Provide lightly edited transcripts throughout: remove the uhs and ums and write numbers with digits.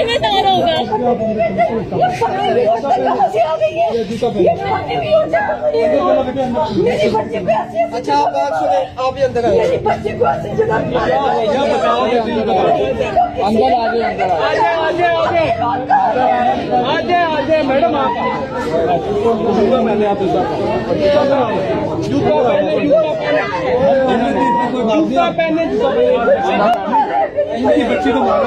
में तार होगा। अच्छा आप बात सुने, आप ही अंदर आए। अंदर आ जाए, मैडम आप मैंने आप जूता पहने बच्ची को मारो।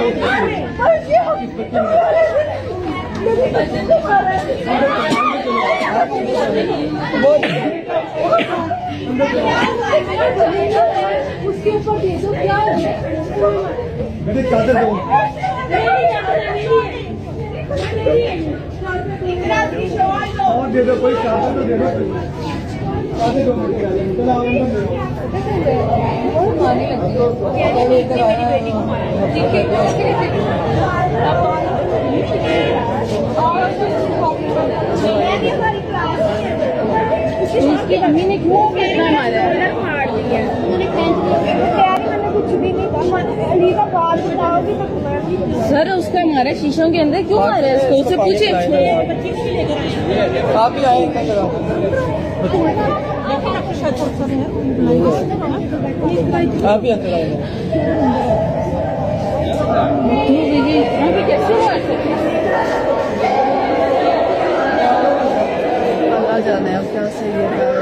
उसके ऊपर दे दो क्या मेरे चादर दो। और दे दो, कोई चादर तो दे दो। चादर दो मुझे। चलो आप अंदर दे दो। मारने लगती उसकी मम्मी ने क्यों कितना मारा है? कुछ भी नहीं सर उसका मारा शीशों के अंदर क्यों मारा है इसको? उससे पूछे। आप ही आए। आप ही अंदर आए। कैसे मार सकते? अल्लाह जाने अब क्या सही है।